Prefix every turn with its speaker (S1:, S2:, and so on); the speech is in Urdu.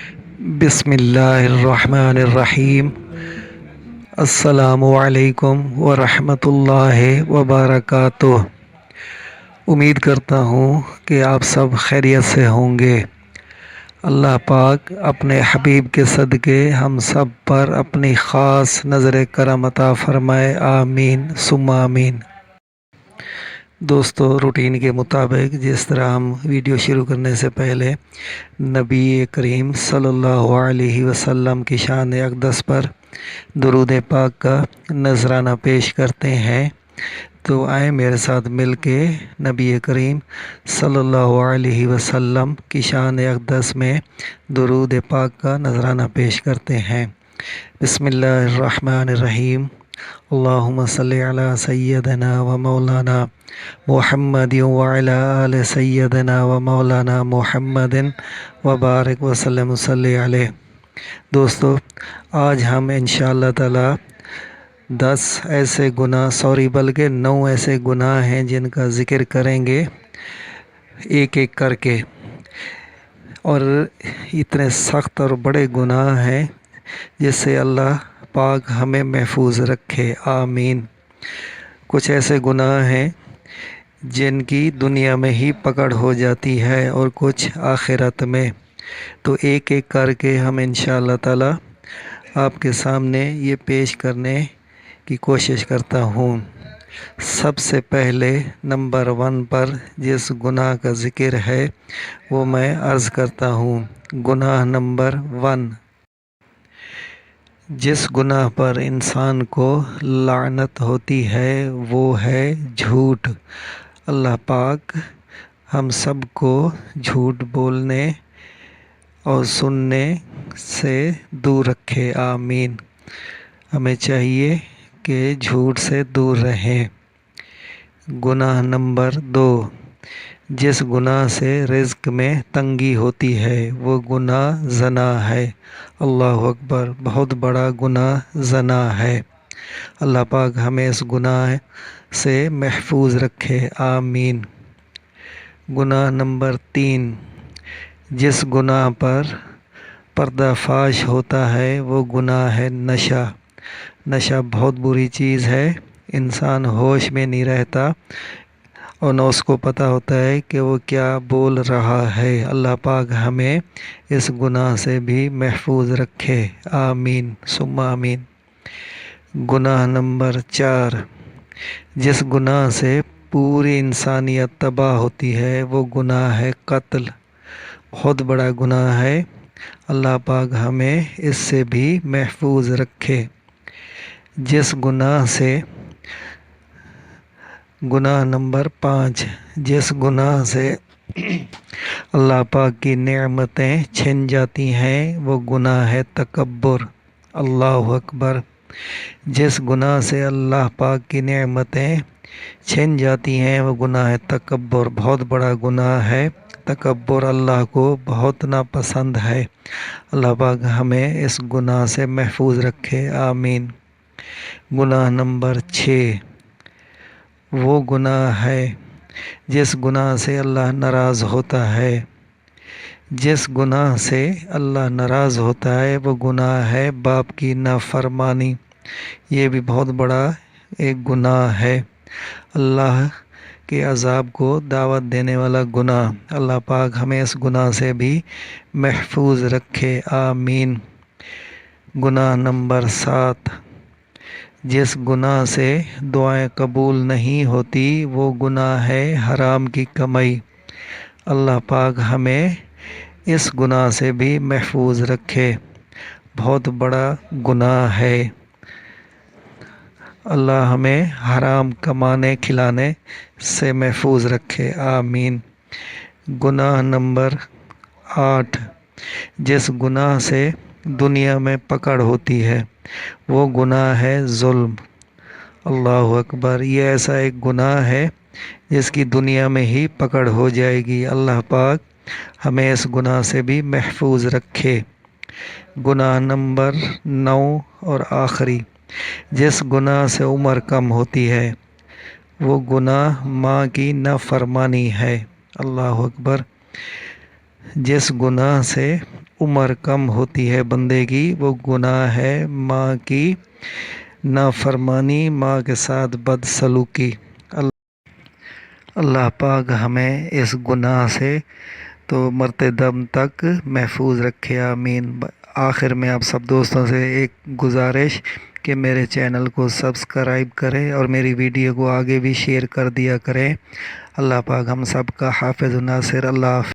S1: بسم اللہ الرحمن الرحیم۔ السلام علیکم ورحمۃ اللہ وبرکاتہ۔ امید کرتا ہوں کہ آپ سب خیریت سے ہوں گے۔ اللہ پاک اپنے حبیب کے صدقے ہم سب پر اپنی خاص نظر کرم عطا فرمائے، آمین ثم آمین۔ دوستو، روٹین کے مطابق جس طرح ہم ویڈیو شروع کرنے سے پہلے نبی کریم صلی اللہ علیہ وسلم کی شان اقدس پر درود پاک کا نذرانہ پیش کرتے ہیں، تو آئیں میرے ساتھ مل کے نبی کریم صلی اللہ علیہ وسلم کی شان اقدس میں درود پاک کا نذرانہ پیش کرتے ہیں۔ بسم اللہ الرحمن الرحیم۔ اللہم صلی علی سیدنا و مولانا محمد وعلی آل سیدنا و مولانا محمد وبارک وسلم صلی علیہ۔ دوستو، آج ہم انشاءاللہ تعالی 9 ایسے گناہ ہیں جن کا ذکر کریں گے ایک ایک کر کے، اور اتنے سخت اور بڑے گناہ ہیں جس سے اللہ پاک ہمیں محفوظ رکھے، آمین۔ کچھ ایسے گناہ ہیں جن کی دنیا میں ہی پکڑ ہو جاتی ہے اور کچھ آخرت میں، تو ایک ایک کر کے ہم انشاءاللہ تعالی آپ کے سامنے یہ پیش کرنے کی کوشش کرتا ہوں۔ سب سے پہلے نمبر 1 پر جس گناہ کا ذکر ہے وہ میں عرض کرتا ہوں۔ گناہ نمبر 1، جس گناہ پر انسان کو لعنت ہوتی ہے وہ ہے جھوٹ۔ اللہ پاک ہم سب کو جھوٹ بولنے اور سننے سے دور رکھے، آمین۔ ہمیں چاہیے کہ جھوٹ سے دور رہیں۔ گناہ نمبر 2، جس گناہ سے رزق میں تنگی ہوتی ہے وہ گناہ زنا ہے۔ اللہ اکبر، بہت بڑا گناہ زنا ہے۔ اللہ پاک ہمیں اس گناہ سے محفوظ رکھے، آمین۔ گناہ نمبر 3، جس گناہ پر پردہ فاش ہوتا ہے وہ گناہ ہے نشہ۔ نشہ بہت بری چیز ہے، انسان ہوش میں نہیں رہتا اور نہ اس کو پتہ ہوتا ہے کہ وہ کیا بول رہا ہے۔ اللہ پاک ہمیں اس گناہ سے بھی محفوظ رکھے، آمین ثم آمین۔ گناہ نمبر 4، جس گناہ سے پوری انسانیت تباہ ہوتی ہے وہ گناہ ہے قتل۔ بہت بڑا گناہ ہے، اللہ پاک ہمیں اس سے بھی محفوظ رکھے۔ جس گناہ سے گناہ نمبر 5، جس گناہ سے اللہ پاک کی نعمتیں چھن جاتی ہیں وہ گناہ ہے تکبر، اللہ اکبر۔ جس گناہ سے اللہ پاک کی نعمتیں چھن جاتی ہیں وہ گناہ ہے تکبر، بہت بڑا گناہ ہے تکبر، اللہ کو بہت ناپسند ہے۔ اللہ پاک ہمیں اس گناہ سے محفوظ رکھے، آمین۔ گناہ نمبر 6، وہ گناہ ہے جس گناہ سے اللہ ناراض ہوتا ہے۔ جس گناہ سے اللہ ناراض ہوتا ہے وہ گناہ ہے باپ کی نافرمانی۔ یہ بھی بہت بڑا ایک گناہ ہے، اللہ کے عذاب کو دعوت دینے والا گناہ۔ اللہ پاک ہمیں اس گناہ سے بھی محفوظ رکھے، آمین۔ گناہ نمبر 7، جس گناہ سے دعائیں قبول نہیں ہوتی وہ گناہ ہے حرام کی کمائی۔ اللہ پاک ہمیں اس گناہ سے بھی محفوظ رکھے، بہت بڑا گناہ ہے۔ اللہ ہمیں حرام کمانے کھلانے سے محفوظ رکھے، آمین۔ گناہ نمبر 8، جس گناہ سے دنیا میں پکڑ ہوتی ہے وہ گناہ ہے ظلم، اللہ اکبر۔ یہ ایسا ایک گناہ ہے جس کی دنیا میں ہی پکڑ ہو جائے گی، اللہ پاک ہمیں اس گناہ سے بھی محفوظ رکھے۔ گناہ نمبر 9 اور آخری، جس گناہ سے عمر کم ہوتی ہے وہ گناہ ماں کی نافرمانی ہے، اللہ اکبر۔ جس گناہ سے عمر کم ہوتی ہے بندے کی، وہ گناہ ہے ماں کی نافرمانی، ماں کے ساتھ بد سلوکی۔ اللہ پاک ہمیں اس گناہ سے تو مرتے دم تک محفوظ رکھے، آمین۔ آخر میں آپ سب دوستوں سے ایک گزارش کہ میرے چینل کو سبسکرائب کریں اور میری ویڈیو کو آگے بھی شیئر کر دیا کریں۔ اللہ پاک ہم سب کا حافظ و ناصر۔ اللہ حافظ۔